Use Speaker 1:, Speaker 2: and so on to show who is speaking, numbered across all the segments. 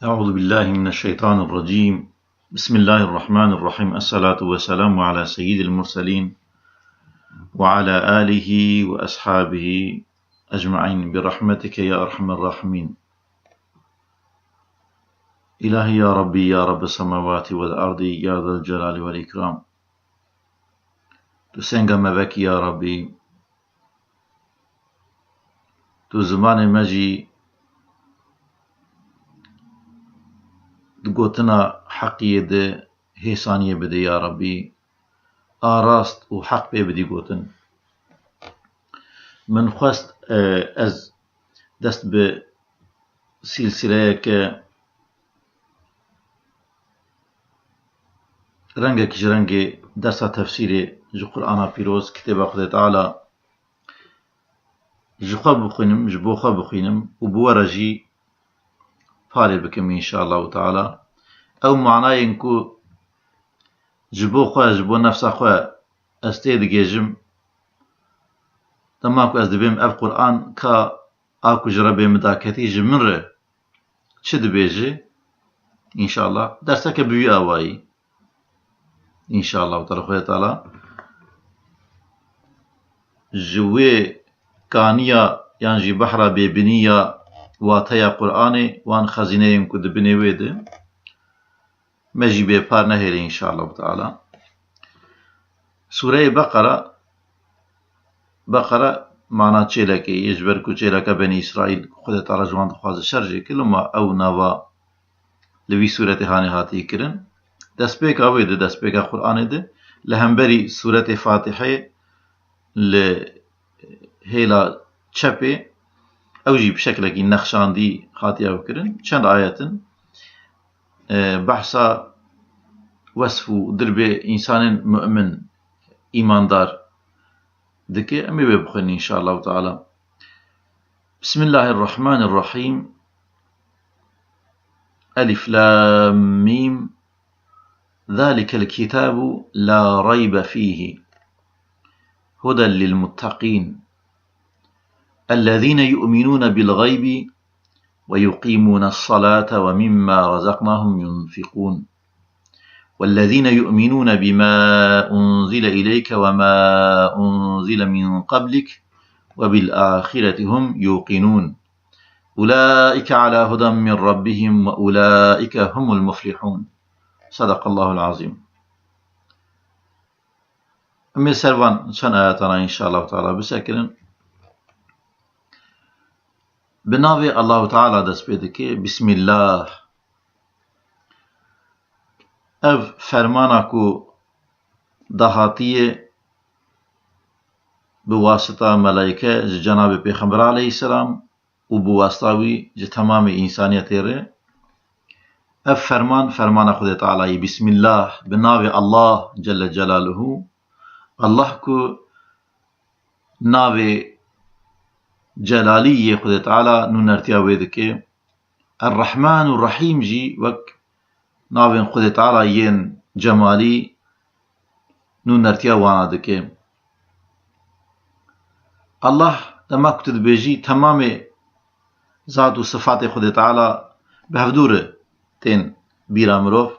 Speaker 1: أعوذ بالله من الشيطان الرجيم. بسم الله الرحمن الرحيم. الصلاة والسلام على سيد المرسلين وعلى آله وأصحابه أجمعين برحمتك يا أرحم الراحمين. إلهي يا ربي يا رب السماوات والأرض يا ذا الجلال والإكرام. تسنغم بك يا ربي تو زمان مجي گوتنا حقیه ده هیسانیه بده یا ربی آراست و حق بی بدی گوتن من خواست از دست به سلسله که رنگ کش رنگ درس تفسیر جو قرآن پیروز کتاب خدا تعالی جو خواب بخوینم جبو خواب بخوینم و بورجی فاري بكم إن شاء الله تعالى أو معناه إنكو جبو خواه جبو نفس خواه استيد جيجم تماكو أزدبيم أب قرآن كا آكو جربي مداكتي جمره چد بيجي إن شاء الله درسك بيو آوائي إن شاء الله تعالى جوي كانيا يانجي بحرا ببنية واتيا قرآن وان خزينين كد بنويد مجي بيبار نهيري إن شاء الله تعالى. سورة بقرة معنى چيلك يجبر كو چيلك بني إسرائيل خد تعالى جوان دخواز شرجي كلما أو نوا لوي سورة هاني هاتي كرن دسبيك أويد دسبيك قرآن ده لهمبري سورة فاتحة لهيلا چپي اوجي بشكل نقشاندي خاطئة وكرن چند آيات بحثا وصفو دربي إنسان مؤمن إيمان دار دكي أمي ببخن إن شاء الله تعالى. بسم الله الرحمن الرحيم. ألف لام ميم ذلك الكتاب لا ريب فيه هدى للمتقين الذين يؤمنون بالغيب ويقيمون الصلاة ومما رزقناهم ينفقون والذين يؤمنون بما أنزل إليك وما أنزل من قبلك وبالآخرة هم يوقنون أولئك على هدى من ربهم وأولئك هم المفلحون. صدق الله العظيم. أمي سروان شن آياتنا إن شاء الله تعالى بسكرن بناوي الله تعالى دست بيدك بسم الله اف فرمانكو دهاتيه بواسطة ملائكة جناب پیغمبر عليه السلام و بواسطاوي تمام انسانيت ره اف فرمان خود تعالى بسم الله بناوي الله جل جلاله الله کو ناوي جلالي خود تعالى نرتيا ويدك الرحمن الرحيم جي وك ناوين خود تعالى ين جمالي نرتيا وانا دك الله لما كنت بيجي تمام ذات وصفات خود تعالى بهفدور تين بيرامروف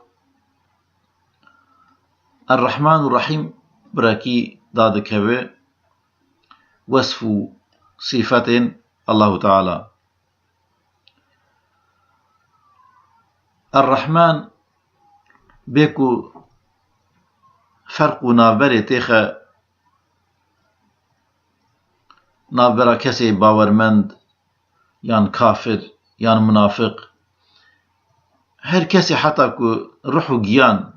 Speaker 1: الرحمن الرحيم براكي دادكوي وصفو صفة الله تعالى. الرحمن بيكو فرق نابري تيخا نابرا كسي باورمند يان كافر يان منافق هر كسي حتى كو روحو جيان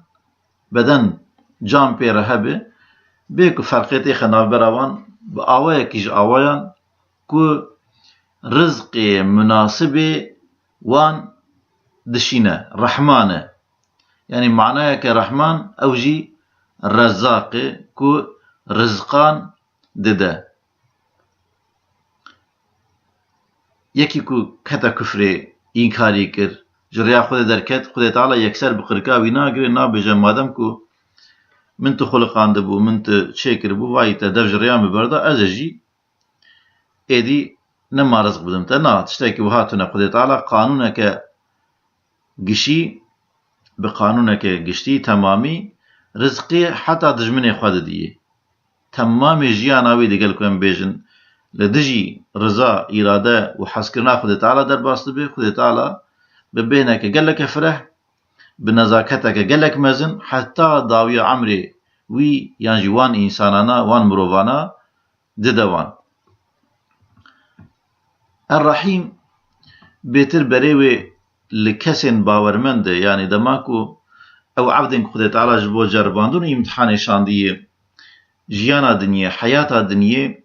Speaker 1: بدن جان بيره هبه بيكو فرقي تيخا نابرا وان بآوايا كيج آوايان كو رزق مناسب وان دشينه رحمانه يعني معناه كرحمن اوجي الرزاق كو رزقان دده يكي كو كتا كفري إنكاري كر جريا خود دركت خود تعالى يكسر بقركا ويناقر نابجا مادم كو من تخلقان دبو من تشيكر بو وايتا دف جريا مبردا ازجي ايدي نما رزق بدمتا نا تشتاكي وهاتنا خود تعالى قانونك گشی بقانونك گشتی تمامی رزقی حتی دجمنی خود دیه تمامی جیاناوی دیگل کوم بیجن لدجی رضا اراده و حسکرنا خود تعالی در باست به خود تعالی ببینك قالك فرح بنزاكتك قالك مزن حتى داوي عمري وي يعني وان انسانانا وان مروفانا ددوان الرحيم بيتر بريوي لكسن باورمند يعني دماكو او عبدن خود تعالى جبو جرباندون امتحان شانديه جيانا دنيا حياتا دنيا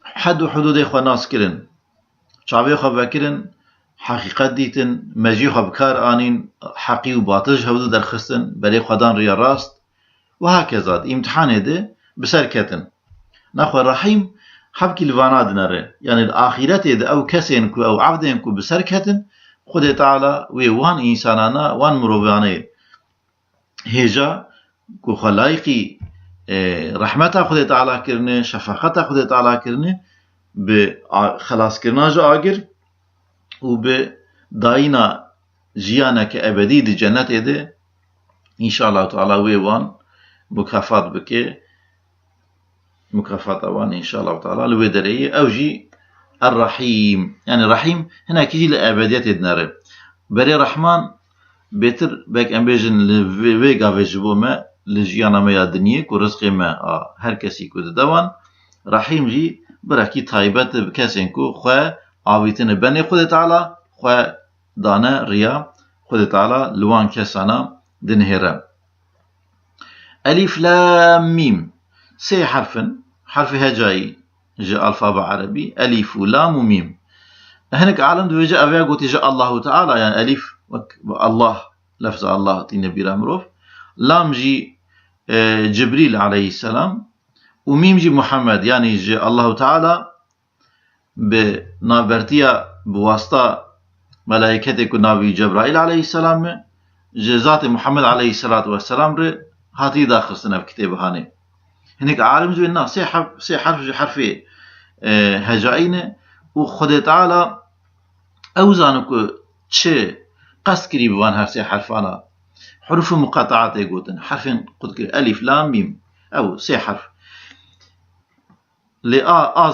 Speaker 1: حد حدود خو ناس كرن شعبي خو بكرن حقيقت ديتن مجي خو بكار انين حقي وباطل هودو درخستن بري خدان ريا راست وهكذا امتحان ده بسركتن ناخو الرحيم حبكي لفانا دنره يعني الاخرت ده او كسين كو او عبدين كو بسركتن خود تعالى وان انسانانا وان مروبانه هجا كو خلايقي رحمتا خود تعالى كرنه شفقتا خود تعالى كرنه بخلاص كرناج آگر و به داینا جیانک ابدی دی جنت ده انشاءالله تعالی ویوان مكافات بكي مكافات اوان انشاءالله تعالی لوی دري اوجي الرحيم يعني الرحيم هنا كيجي لابديات دنره بري رحمن بيتر بك امبيجن لفيغا فيجبو ما لجيانا ما يدنيه كو رزق ما هر كسي كو دوان رحيم جي براكي تايبت بكسين كو خو آویتن بنی خود تعالی خو دانه ریا خود تعالی لوان کسانا دنهره الف لام ميم سي حرف هجائي جاء الفابا عربي الف ولام وميم هناك عالم دو جاء افيا قلت جاء الله تعالى يعني الف الله لفظ الله تين بيرا مروف لام جي جبريل عليه السلام وميم جي محمد يعني جاء الله تعالى بنابرتيا بواسطة ملائكتك نبي جبرائيل عليه السلام جزات محمد عليه الصلاة والسلام ر هاتي داخل سنة في كتاب هاني هناك عالم جو الناس سي حرف هجائين وخد تعالى اوزانكو تشي قصد قريب وان هر سي حرفانا حروف مقاطعات يقولن حرفين قد الف لام ميم او سي حرف لآ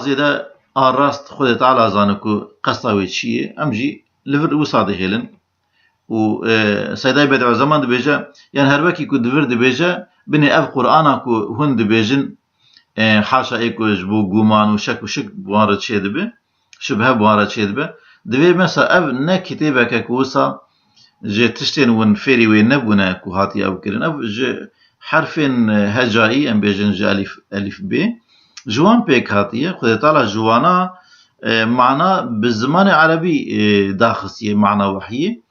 Speaker 1: راست خود تعالى زانكو قصاوي شيء امجي لفر وصاده هيلن و سيداي بدع زمان دبيجا يعني هربكي كو دفر دبيجا بني اف قرانا كو هون دبيجن حاشا ايكو جبو غومان وشك بوارد شي دبي شبه بوارد شي دبي دبي مثلا اف نا كتابك كوسا جي تشتين ون فيري وين نبونا كو هاتي او كرن اف حرف هجائي ام بيجن الف ب جوان بيك هاتيه خد تعالى جوانا معنا بالزمان العربي داخسيه معنا وحيه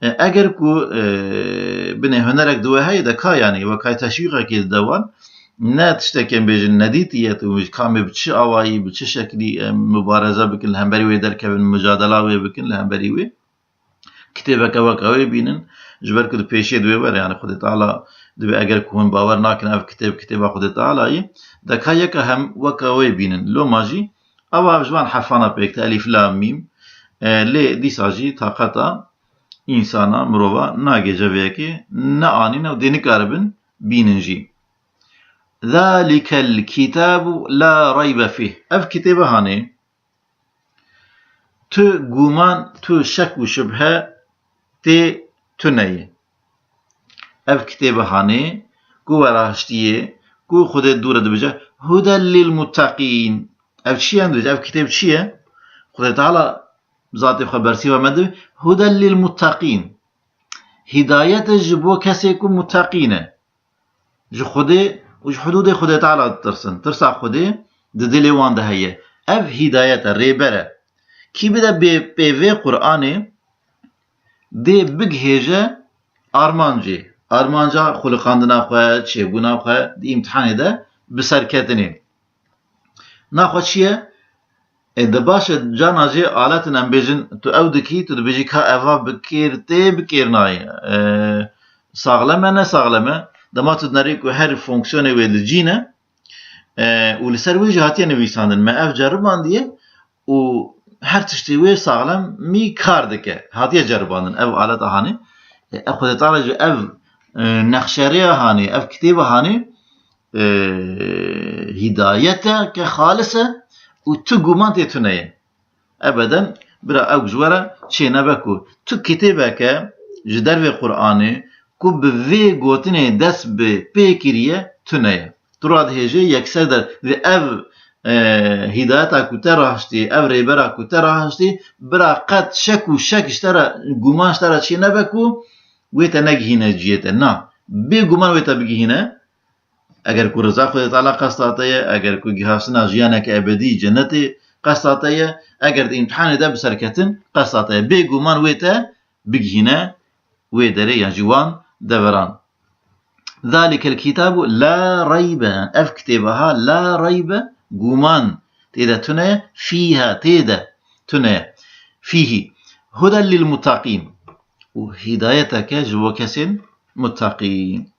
Speaker 1: اگر كو بني هنرك دوا هاي دكا يعني وكاي تشويقك دوان نا تشتكين بيجن نديتيه ومش كامي بتشي اواي بتشي شكلي مبارزه بكن الهمبري وي دركب المجادله وي بكن الهمبري وي كتابك وكاوي بينن جبر كد بيشي دوي ور يعني خد تعالى دبي اگر كون باور ناكن اف كتاب خد تعالى دكايك هم وكاوي بينن لو ماجي او جوان حرفانا بيك الف لام ميم لي ديساجي طاقتا انسانا مروبا ناگه ويكي نا انين او ديني كاربن بيننجي ذلك الكتاب لا ريب فيه اف كتابه هاني تو گومان تو شك وشبهه تي تنيه اف كتابه هاني كو وراشتيه كو خود دور دبجه هدى للمتقين اف شي اندج اف كتاب شي خود تعالى ذات خبرسي ومد هدى للمتقين هدايه جبو كسيكم متقين جو خود وج حدود خود تعالى ترسا خود ددلي وان ده هي اف هدايه ريبره كي بدا بي في قران دي بگهجه ارمانجا خلقاندنا خو چيبونا خو دي امتحان ده بسركتني ناخو چيه دباش جاناجي آلاتن امبيجن تو اودكي تو دبيجي كا اوا بكيرناي ساغلمه نه ساغلمه دما تو نريكو هر فونكسيون و لسر وي جهاتي نويساندن ما اف جربان ديه و هر تشتي وي ساغلم مي كار دكه هاتيه جربانن اف آلت هاني خود تعالى جو اف نخشريه هاني اف كتابه هاني هدايته كخالصه وتقومان تتنيه ابدا برا او جوره شي نبكو تو كتابك جدر في قراني كو بفي غوتني دس بيكريه تنيه تراد هجي يكسر در اف هدايتا كتر هشتي اف ريبرا كتر هشتي برا قد شك وشك اشترى غمان اشترى شي نبكو ويتا نجهينا جيتا نا بي غمان ويتا بجهينا اگر کو رضا خود تعالی قصاتيه اگر کو جهاسنا جيانك ابدي جنتي قصاتيه اگر امتحان ده بسركتن قصاتيه بي غمان ويتا بجهينا ويدري يا جوان دوران ذلك الكتاب لا ريب اف كتابها لا ريب غمان تيدا تنه فيها تيدا تنه فيه هدى للمتقين وهدايتك جو كسن متقين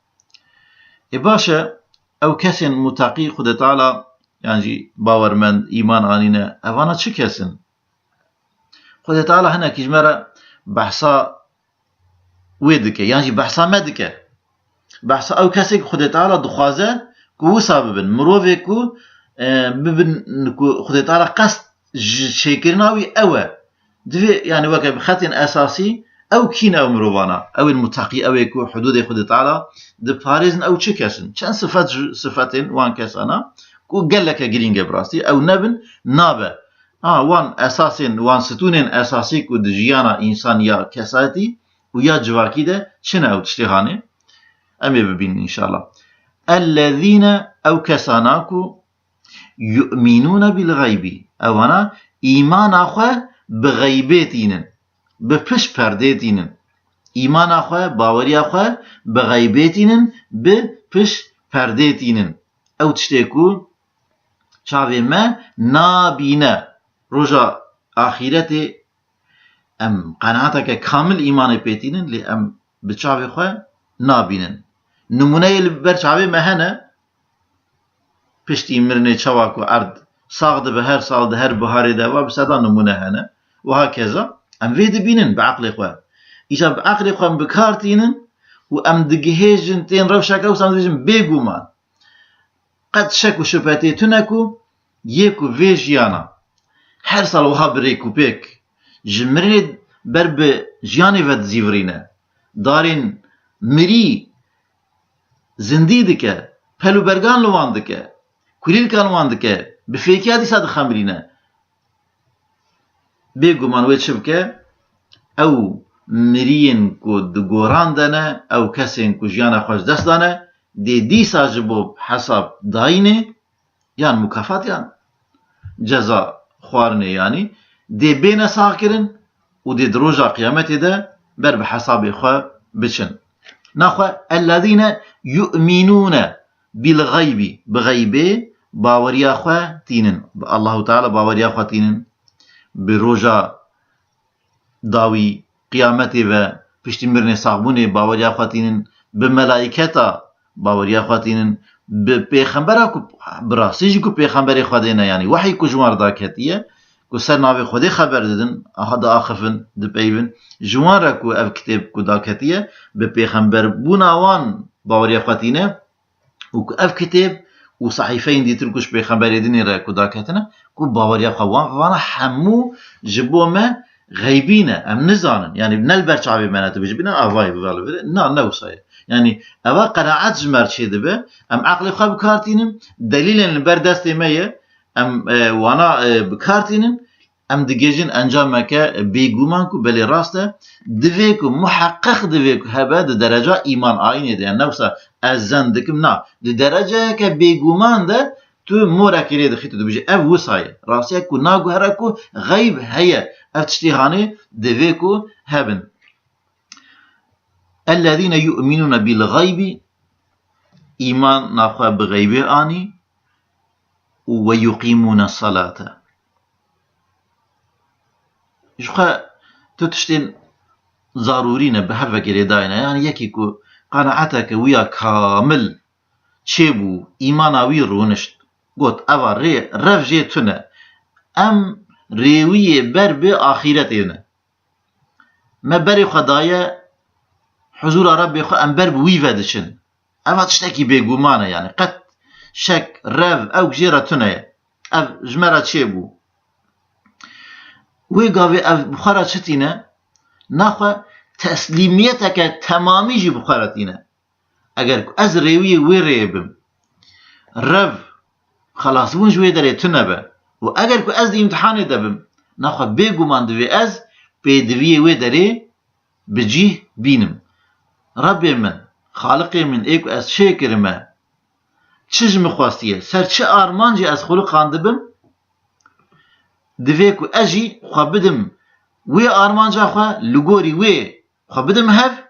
Speaker 1: باشا او كسن متقي خد تعالى يعني باورمند ايمان انينا اوانا چه كسن خد تعالى هنا كجمره بحثا ويدك يعني بحثا مدك بحثا او كسي خد تعالى دخوازه كو سببن مروفي كو ببن خد تعالى قصد شيكرناوي او دفي يعني وكا بخطين اساسي او كين او مروفانا او المتقي او يكو حدود خد تعالى د باريزن او چه كسن چند صفتين وان كسانا كو قلك جرينج براستي او نبن نابه وان اساسين وان ستونين اساسي كو دجيانا انسان يا كساتي ويا جواكي ده چنه او تشتهاني امي ببين ان شاء الله الذين او كساناكو يؤمنون بالغيب او انا ايمان اخو بغيبتينن بپش پردهتينن ایمان اخوه باوری اخوه به غیبتینن به پش پردهتینن او تشتیکو چاوی ما نابینه روژا آخیرت ام قناعتا که کامل ایمان پیتینن لی ام به چاوی خواه نابینن نمونه بر چاوی ما هنه پشتی مرنه چواکو ارد ساغده به هر سال ده هر بهاری ده و بسدا نمونه هنه و ها کذا ام وید بینن به عقل خواه إيشا بعقل خوام بكارتينن وأم دقهيجن تين روشاكا وسامدوجن بيقومان قد شكو شبهتي تنكو يكو فيجيانا هر سال وها بريكو بيك جمرين برب جياني ود زيورينا دارين مري زندي دكا پلو برگان لوان دكا كوليل كان وان دكا بفيكيا دي ساد خمرينا بيقومان ويت شبكا أو مرین کو دگوران دانه او کسین کو جیان خوش دست دانه دی ساجبو حساب داینه یان مکافات یان جزا خوارنه یعنی دی بین ساکرن و دی دروجا قیامتی ده بر به حساب خو بچن نخوا الذين يؤمنون بالغيب بغيبه باوريا خو تینن الله تعالی باوريا خو تینن بروجا داوی قیامتی و پشتی مرن ساقبونه باوریا خواتینن به ملائکتا باوریا خواتینن به پیغمبرا کو براسیجی کو پیغمبری خودینه یعنی وحی کو جوار داکتیه کو سر ناوی خودی خبر دادن احد آخفن دپیون جوار کو اف کتاب کو داکتیه به پیغمبر بوناوان باوریا خواتینه و اف کتاب و صحیفین دیتر کوش پیغمبری دینی را کو داکتنه کو باوریا خوان وانا همو جبومه غيبينا ام نزانن يعني بنلبر شعبي معناته بيجي بنا افاي بفالو نا نوصاي يعني اوا قناعات جمر شي دبه ام عقلي خا بكارتينم دليلا البردست ميه ام وانا بكارتينم ام دجيجن انجامك بيغومانكو بلي راسته دفيكو محقق دفيكو هبا درجه ايمان عين يعني نوصا ازندكم نا درجه كبيغومان ده تو مورا كري دخيتو دبيجي اف وصاي راسيكو ناغو هراكو غيب هي افتشتيهاني دفيكو هبن الذين يؤمنون بالغيب إيمان ناخوة بغيبه آني ويقيمون الصلاة يشخوا تتشتين ضرورين بحفة كريداينا يعني يكيكو قناعتك ويا كامل چيبو إيماناوي رونشت قوت أفا رفجي تنه أم ريوية بر بآخرتنا ما بري خدايا حضور ربي خو ام بر بوي ودشن اما تشتكي بيغومانه يعني قد شك رف او جيرتونه اف جمرة تشيبو ويقاوي اف بخارة شتينه ناخو تسليميتك تمامي جي بخارتينه اگر از ريوية ويريبم رف خلاص بون جوي داري تنبه و اگر كو از دي امتحان دبم ناخو بيغومان دوي از بيدوية وي داري بجيه بينم ربي من خالقي من ايكو از شاكر ما تشج مخواستيه سر چه آرمانجي از خلق خاندبم دويكو اجي خوا بدم وي آرمانجا خوا لغوري وي خوا بدم هف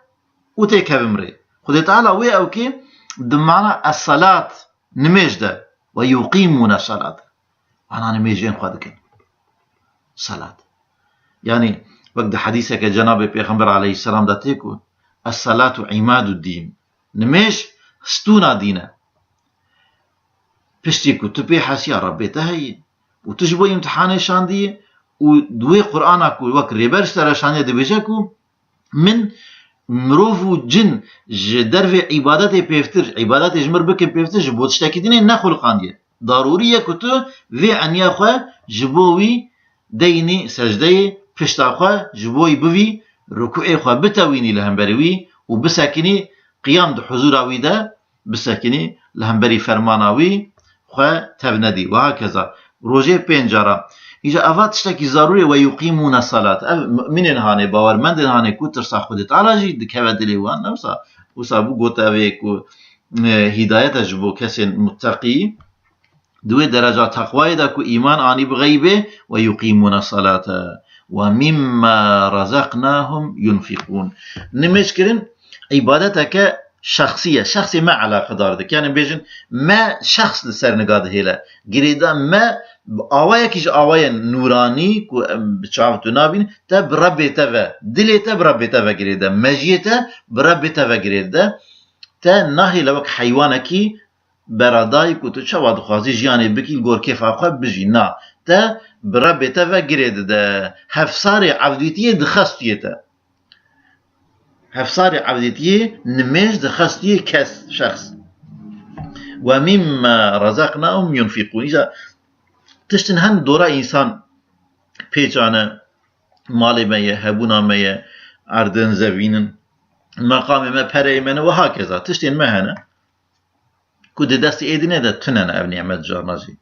Speaker 1: و تيك هفم ري خدي تعالى وي اوكي دمعنا الصلاة نميج ده ويقيمون الصلاة انا نميجين خوا دكن صلاة يعني وقت حديثك جناب پیغمبر عليه السلام ده تيكو الصلاة عماد الدين نميش ستونا دينا پشتيكو تبي حاسي ربي تهي وتجبو امتحان شاندي ودوي قرآنكو وك ريبرش ترى شاندي دبيجاكو من مروفو جن درف عبادات بيفتر عبادات جمر بك بيفتر جبو تشتاكي ديني نخل قاندي ضرورية كتو في عنيا خوا جبوي ديني سجدي پشتا خوا جبوي بوي ركوع خوا بتويني لهمبروي وبساكني قيام حضوراوي ده بساكني لهمبري فرماناوي خوا تبندي وهكذا روجه بنجارا إذا أفات تشتكي ضروري ويقيمون الصلاة من هاني باور من هاني كتر ساخدت على جد كبدلي وان نفسا وسابو قوتاويكو هداية جبو كسن متقي دوي درجة تقوى داكو إيمان آني بغيبه ويقيمون الصلاة ومما رزقناهم ينفقون نمشكرن عبادتك شخصية ما علاقة داردك يعني بيجن ما شخص لسر نقاد هيلا قريدا ما آوايا كيش آوايا نوراني كو بتشعفتو نابين تا بربي تفا دلي تا بربي تفا قريدا مجيتا بربي تفا قريدا تا ناهي لوك حيوانكي براداي كو تو شواد خوازي جياني بكي الگور كيف آخوا بجي نا تا بربي تفا قريدا هفصاري عبديتيه دخستيه تا هفصاري عبديتيه نميش دخستيه كس شخص ومما رزقناهم ينفقون إذا تشتن هن دورا إنسان بيجانا مالي ميه هبونا ميه أردن زبينن مقام ما پره من وهكذا تشتن ما هنا كود دست ايدينه ده تنن اب نعمت جارناجي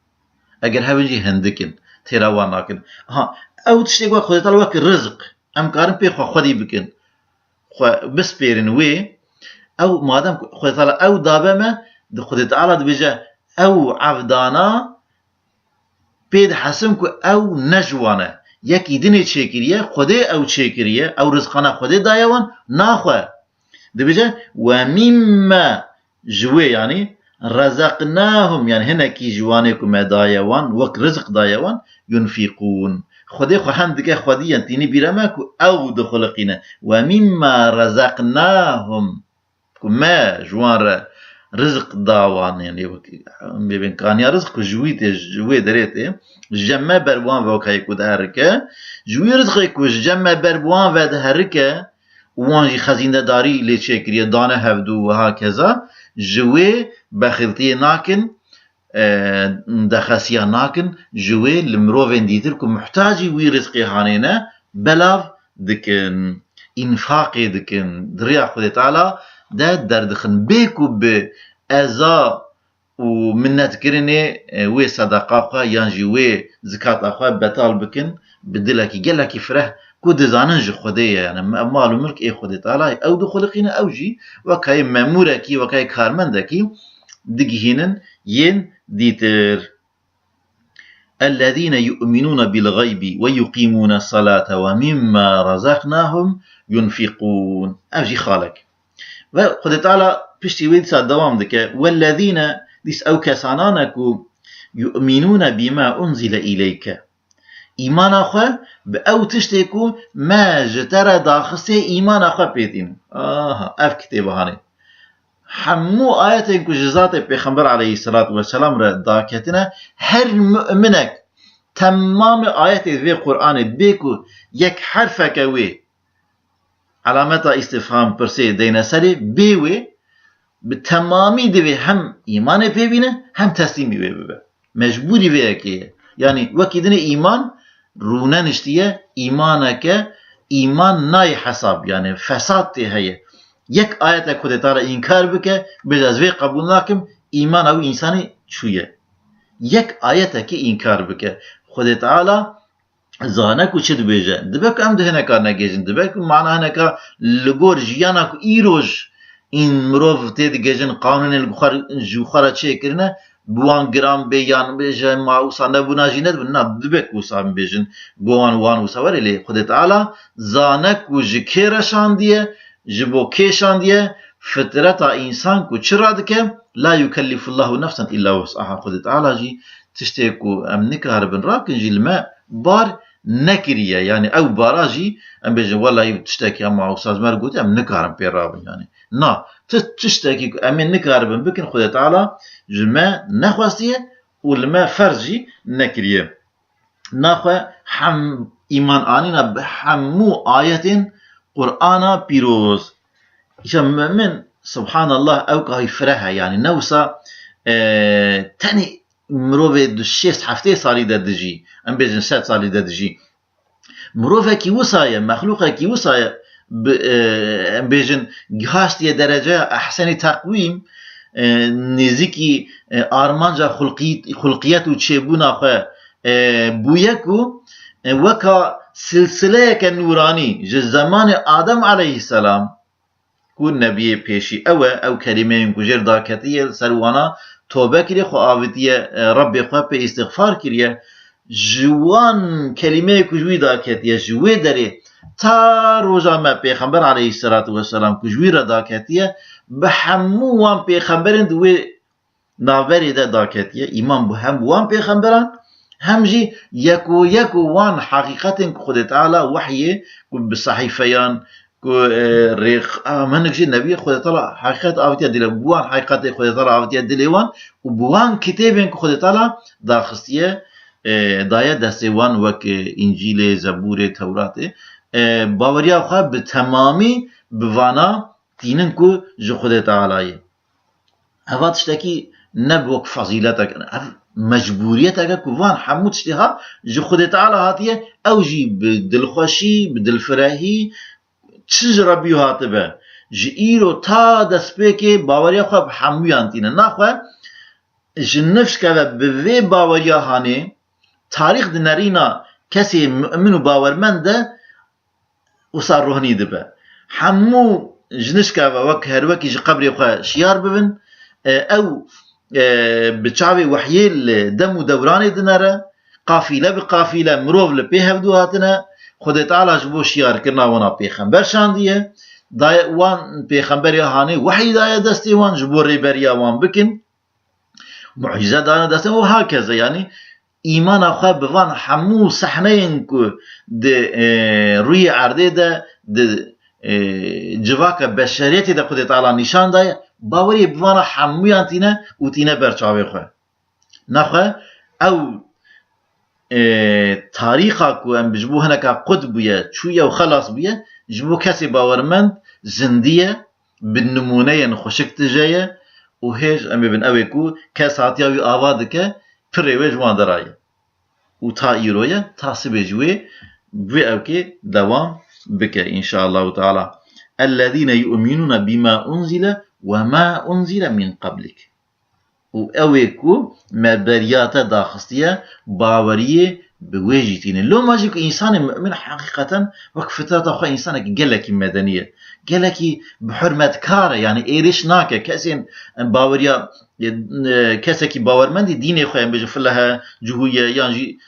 Speaker 1: اگر هونجي هندكن تيراوان ناكن ها او تشتي قوى خودت الوقت رزق ام كارن بي خودي بكن بس بيرن وي او مادام خودت او دابما خودت على دبجا او عفدانا بيد حسمكو او نجوانا يكي دني تشكريه خودي او تشكريه او رزقنا خودي دايوان ناخوه دبجا ومما جوي يعني رزقناهم يعني هنا كي جوانكم دايوان وك رزق دايوان ينفقون خدي خو حمدك خدي انتني بيرماكو او دخلقنا ومما رزقناهم كما جوان رزق داوان يعني بين كان يا رزق جوي دريته جمع بروان وكاي كود هركه جوي رزق كو جمع بروان ود هركه وانجي خزينه داري لي شكريه دانه هفدو وهكذا جوي بخلتي ناكن دخسيا ناكن جوي المروفين ديتركم محتاجي وي رزقي هانينا بلاف دكن انفاقي دكن دريا خدي تعالى ده دردخن بيكو بأزا ومنت كرني وي صدقاقا يانجي وي زكاة اخوا بطال بكن بدلكي قلكي فرح كود زاننج خديه يعني مال وملك اي خدي تعالى او دخلقينا او جي وكاي ماموركي وكاي كارمندكي دقيهنن ين ديتر الذين يؤمنون بالغيب ويقيمون الصلاة ومما رزقناهم ينفقون أجي خالك وخد تعالى بشتي ويد ساد دوام دك والذين ديس أو كسانانكو يؤمنون بما أنزل إليك إيمان أخوة بأو تشتكو ما جتر داخسي إيمان أخوة بيتين أف كتابة هاني حمو آياتين كو جزات پیغمبر عليه الصلاة والسلام را داكتنا هر مؤمنك تمام آيات في القرآن بيكو يك حرفك وي علامة استفهام برسي دينا سري بيوي بتمامي دوي هم إيمان بيبينه هم تسليمي بيبه مجبوري بيكيه يعني وكيدن إيمان رونا نشتيه إيمانك إيمان ناي حساب يعني فساد هي يك آية خود تعالى إنكار بك بجازوي قبول ناكم إيمان أو إنساني شوية يك آية كي إنكار بك خود تعالى زانك وشد بيجا دبك أم دهنا كار نجيجن دبك معناها هناك لغور جيانك إيروج این مروف تید گجن قانون الگخار جوخارا چه کرنه بوان گرام بیان بیجن ما اوسا نبونا جیند نه دبک اوسا بیجن بوان وان اوسا ولی خود تعالی زانک و جکر شاندیه جبو کی شاندیه فطرت انسان کو چرا دکه لا يكلف الله نفسا الا وسعها خود تعالی جی تشتكو ام نكهربن راكن جي الماء بار نكريه يعني او باراجي ام بيجي والله تشتكي اما استاذ مرقوت ام نكهرب بيرابن يعني نا تشتكي ام نكهربن بكن خد تعالى جما نخواستيه والما فرجي نكريه ناخو حم ايمان انينا بحمو ايه قرانا بيروز ايش من سبحان الله او كاي فرها يعني نوسا تاني مروفه دو شيست هفته سالی دادجی ام بیجن 7 سالی دادجی مروفه کی وسایه مخلوقه کی وسایه ام بیجن گهاشتی درجه احسن تقویم نزیکی آرمانجا خلقیت و چبونا خو بویکو وکا سلسله که نورانی ج زمان آدم علیه السلام کو نبی پیشی او کلمه کجر داکتیه سروانا توبه کریه خو آویدیه رب خو به استغفار کریه جوان کلمه کجوی داکتیه جوی داره تا روزا ما پیغمبر علیه السلام کجوی را داکتیه به هموان پیغمبرند دوی ناوری ده داکتیه ایمان به هم وان پیغمبران همجی یکو وان حقیقت خود تعالی وحیه بصحیفیان ريخ من نجي النبي خذ طلع حقيقة عاوتيا دلي بوان حقيقة خذ طلع عاوتيا دلي وان وبوان كتابين خذ طلع داخستيه دايا دستوان وك انجيل زبور تورات باوريا خو بتمامي بوانا دينن كو جو خذ تعالى هذا تشتكي نبوك فضيلتك مجبوريتك كوان حمود اشتها جو خذ تعالى هاتيه اوجي بدلخوشي بدلفراهي چجرا بیو هاتبه جئیرو تا دست که باوریا خواه حمویان تینه نخواه جنفش که به باوریا هانه تاریخ دنرینا کسی مؤمن و باورمند ده وصار روحنی ده به حمو جنش که وک هر وکی جی قبری خواه شیار ببن او بچاوی وحیه دم و دورانی دنره قافیله بقافیله مروف لپی هفدو هاتنه خود تعالی جبو شیار کرنا وانا پیغمبر شاندیه دای وان پیغمبر هانه وحی دای دستی وان جبو ریبریا وان بکن معجزه دای دستی و هكذا يعني ایمان خواه بوان همو صحنه کو د روی عرضه ده جواک بشریت ده خود تعالی نشان دای باوری بوان همویان تینه و تینه برچاوی خواه نخواه او تاریخا کو ام بجبو هناك قطبيه شويه وخلاص بيه جبو كاسي باورمند زنديه بالنمونه خوشك تجايه وهيج ام بن اويكو كاساتياوي اوادك بريوج وان درايه وتا ايرويه تاسب جوي بي اوكي دوام بك ان شاء الله تعالى الذين يؤمنون بما انزل وما انزل من قبلك و اویکو مبریات داخستیه باوریه بوجیتین لو ماجی که انسان مؤمن حقیقتا وک فطرت خو انسان گلکی مدنیه گلکی بحرمت کاره یعنی ایرش ناکه کسی باوریا کسی که باورمند دین خو بجه فلها جهویه یعنی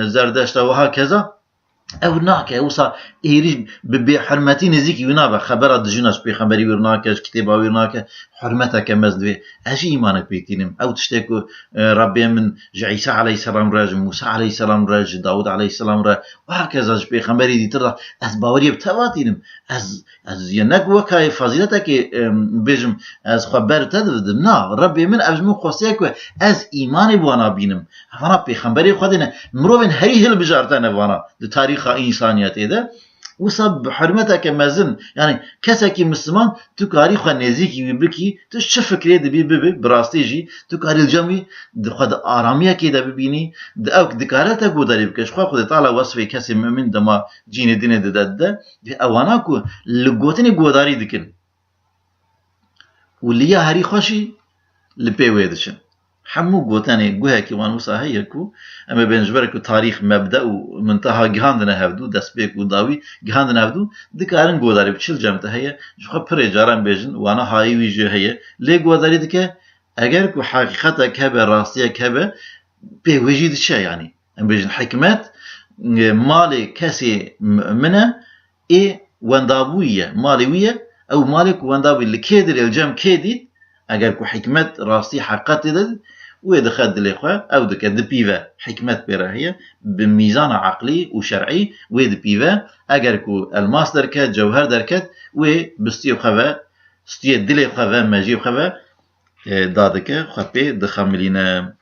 Speaker 1: زردشت و هكذا او ناكه وصا ايري بحرمتي نزيك ينابا خبر دجناش بيخمبري ورناكش كتابا ورناكه حرمتك مزدوي اجي ايمانك بيتينم او تشتكو ربي من عيسى عليه السلام راج موسى عليه السلام راج داود عليه السلام راج وهكذا بيخمبري دي ترى از باوري بتواتينم از ينك وكاي فضيلتك بيجم از خبر تدد نا ربي من ابجمو خوسيك از ايماني بوانا بينم انا بيخمبري خدنا مروين هري هل بجارتنا وانا تاريخ انسانيته ده وصب حرمتك مزن يعني كسكي مسلمان تكاري خو نزيكي بكي تش فكري دبي براستيجي تكاري الجمي خد اراميه كده ببيني او دكارته قدري بكش خو خد تعالى وصفي كسي مؤمن دما جين دين دده اواناكو لغوتني قدري دكن واللي هري خوشي لبيويدشن حمو قوتاني قوها كيوان وصا هيكو اما بينجبركو تاريخ مبدأ ومنتهى جهاندنا هفدو دسبيك وداوي جهاندنا هفدو دكارن قوداري بچل جمتا هيا جوخا پري جاران بيجن وانا هاي ويجي هيا لي قوداري دكا اگر كو حقيقتا كبه راستيا كبه بيوجي دشا يعني ام بيجن حكمت مالي كسي منه اي واندابوية ماليوية او مالك واندابوية اللي كيدر الجم كيدي اگر كو حكمت راستي حقيقتي دل ويدخل دليخوا او دك دبيفا حكمت براهية بميزان عقلي وشرعي ويد بيفا اگر كو الماس دركت جوهر دركت وبستيو خوا ستي دلي خوا ماجي خوا دادك خبي دخملينا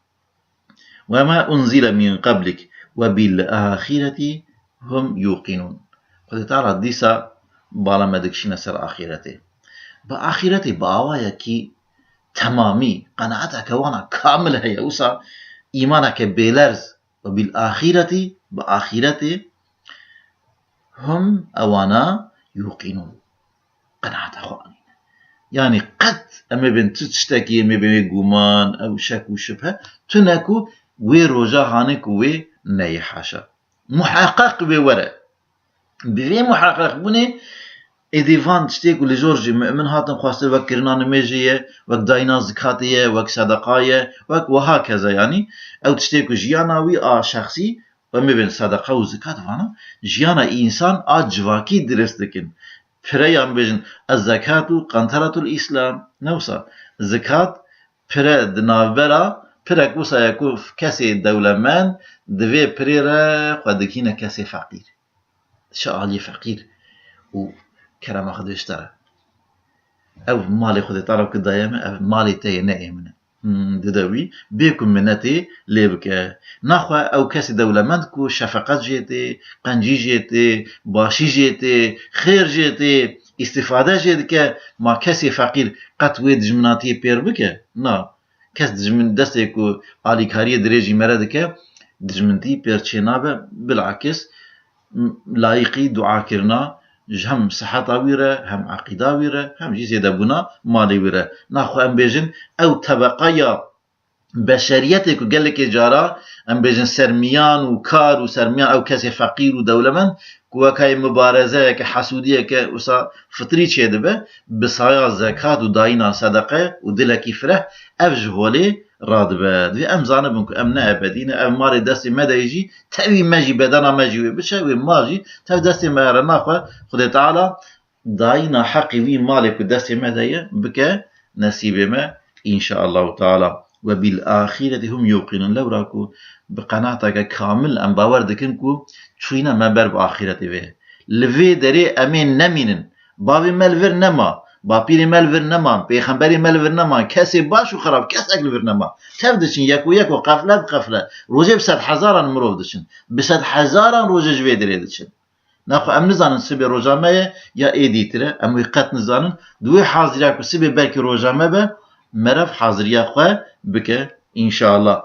Speaker 1: وما انزل من قبلك وبالآخرة هم يوقنون قد تعالى ديسا بالا مدكشين سر آخرته بآخرته باوايا كي تمامي قناعتك وانا كامل هي وصا ايمانك بيلرز وبالآخرة بآخرته هم اوانا يوقنون قناعت اخواني يعني قد اما بنت تشتكي اما بين قومان او شك وشبهه تنكو وي روجا هانك وي نيحاشا محقق بورا بفي محقق بني إديفان تشتيك ولي جورجي من هاتن خواستر وك كرنان ميجية وك داينا زكاتية وك صدقاية وك وهكذا يعني او تشتيك جياناوي شخصي ومي بين صدقة وزكاة فانا جيانا إنسان جواكي درست دكن فريان بيجن الزكاة قنطرة الإسلام نوصا زكاة فرا دنابرا فرا كوسا يكوف كسي دولمان دوي بريرا قدكينا كسي فقير شعالي فقير و كرم خدش ترى او مالي خدي ترى كدايما او مالي تي نائمنا ددوي بيكم منتي ليبك ناخوا او كاسي دولمند كو شفقت جيتي قنجي جيتي باشي جيتي خير جيتي استفاده جيتك ما كاسي فقير قط ويد جمناتي بير بك نا كاس دجمن دستيكو علي كاريه دريجي مردك دجمنتي بير تشينابه بالعكس لايقي دعاء كرنا هم صحة ويرة هم عقيدة ويرة هم جيزي دبونا مالي ويرة ناخو ام بيجن او طبقايا بشريتك وقال لك جارا ام بيجن سرميان وكار وسرميان او كسي فقير ودولمن كوكاي مبارزة كحسودية كوسا فطري تشيدبه بصايا زكاة وداينا صدقة ودلكي فرح افجهولي رادبه دي ام زانبنكو ام نابدين ام ماري دستي مدى يجي تاوي ماجي بدنا ماجي بشاوي ماجي تاوي دستي مارا ناخوا خدي تعالى داينا حقي وي مالك دستي مدى بك نسيب ما ان شاء الله تعالى وبالآخرة هم يوقنون لو راكو بقناعتك كامل ام باور دكنكو شوينا ما بر بآخرته به لفي دري امين نمينن باوي ملفر نما باپیری ملور نمان پیغمبری ملور نمان کسی باش و خراب کس اگل ور نمان تفدشین یک و قفله بقفله روزه بسد هزاران مروف دشن بسد هزاران روزه جوی دری دشن نخو ام نزانن سبی روزامه یا ایدیتره ام وقت نزانن دوی حاضریه که سبی بلکی روزامه به مرف حاضریه خواه بکه انشاءالله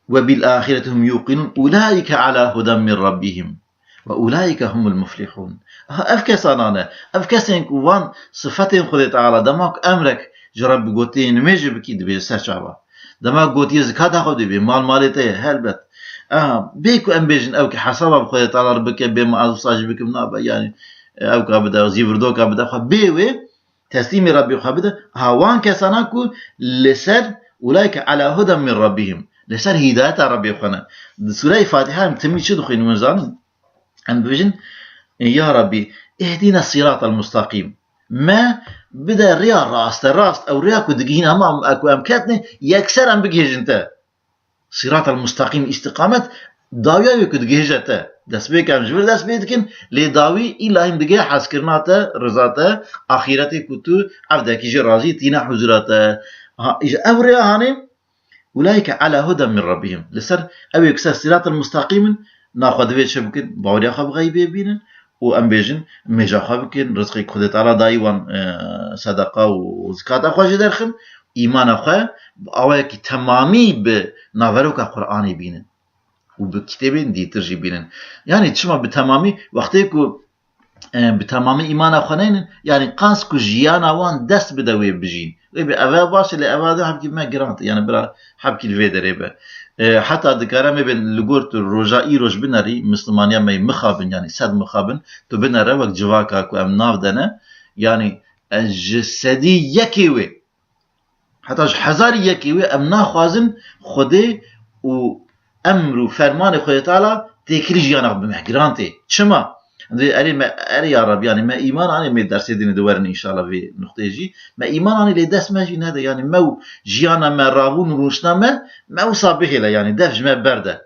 Speaker 1: وبالآخرة هم يوقنون أولئك على هدى من ربهم وأولئك هم المفلحون أفكسانانا أفكسين كوان صفتين خذ تعالى دماغ أمرك جرب بقوتين ميجي بكي دبي سرشعبا دماغ قوتي زكاة خذ دبي مالتي هلبت بيكو أم بيجن أو كحسابا بخذ تعالى ربك بما أصاج بكم نابا يعني أو كابدا زيفردو كابدا خا بيوي تسليم ربي خابدا هاوان كساناكو لسر أولئك على هدى من ربهم لسر هداية ربي خنا سورة فاتحة تمي شو دخين وزان أم بيجن يا ربي اهدنا الصراط المستقيم ما بدا ريا راست او ريا كدقين امام اكو امكاتني يكسر ام بجهجنتا صراط المستقيم استقامت داويا يكدجهجتا دس بيك ام جبر دس بيدكن لي داوي الا هم دغه حسكرناتا رزاتا اخيرتي كتو عبدك جي رازي تينا حضوراتا اوريا هاني اولئك على هدى من ربهم لسر او يكسر صراط المستقيم ناخذ بيت شبكن باوريا خب غيبي بينن وام بيجن ميجا خابكن رزقي خدت على دايوان صدقه وزكاه اخواج درخن ايمان اخوا اويك تمامي بنافروك قراني بينن وبكتابين دي ترجي بينن يعني تشما بتمامي وقتيكو بتمامي ايمان اخوانين يعني قاسكو جيانا وان دست بدوي بجين ويبي افا باش اللي افا حبكي ما جرانت يعني بلا حبكي الفيدر حتى دكارم بين لغورت روجائي روج بناري مسلمانيا مي مخابن يعني سد مخابن تو بناره وقت جواكا كو ام ناف دنا يعني جسدي يكيوي حتى حزاري يكيوي ام ناخوازن خودي و امر و فرمان خودي تعالى تكري جيانا بمحجرانتي شما اري يا رب يعني ما ايمان اني ما درس دين دورني ان شاء الله في نقطه جي ما ايمان اني لي داس ماجي هذا يعني مو جيانا ما رابون روشنا ما صابح له يعني دفج ما برده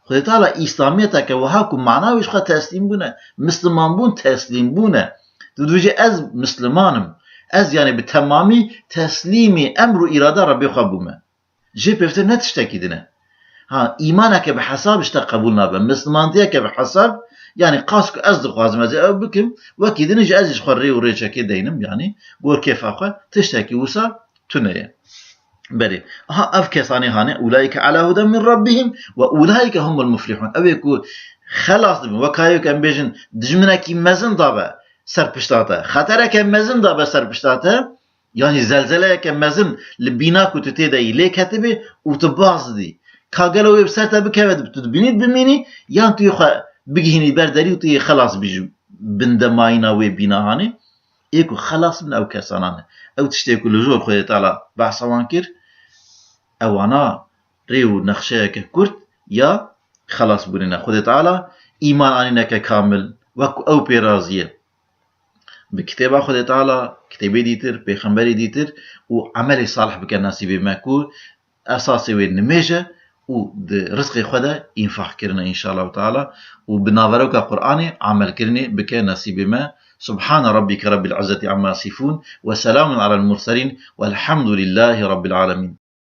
Speaker 1: خدي تعالى اسلاميتك وهاكم معناه وش تسليم بنا مسلمان بون تسليم بنا تدوجي از مسلمانم از يعني بتمامي تسليمي امر واراده ربي خبوما جي بفتر نتشتكي دنا ها ايمانك بحساب اشتا قبولنا مسلمانتك بحساب يعني قاسك أصدق لازم أو بكم وكيد نجي أزيش خري وريشة كده دينم يعني بور كيف أخو تشتكي وصل تنية بلي ها أفكساني هاني أولئك على هدى من ربهم وأولئك هم المفلحون أبيكو خلاص دم وكايو كان بيجن دجمنك مزن ضابا سرپشتاتا خطرك مزن ضابا سرپشتاتا يعني زلزلة كمزن لبيناكو تتداي ليك هتبي وتباص دي كاغلو بسرتا بكبد بتدبينيت بميني يعني تيخا بجهني برداري وتي خلاص بيجو بندماينا وبينا هاني ايكو خلاص من او كسانانه او تشتيكو لجور خويا تعالى بحثوان كير او انا ريو نخشاك كرت يا خلاص بولينا خويا تعالى ايمان انينا كامل وكو او بيرازيه بكتابة خويا تعالى كتابي ديتر بيخنبري ديتر وعملي صالح بك نصيبي ماكو اساسي وين نميجه و رزقي خدا ينفع كرنا إن شاء الله تعالى وبناظروك قرآني عمل كرني بك نصيب ما سبحان ربك رب العزة عما يصفون وسلام على المرسلين والحمد لله رب العالمين.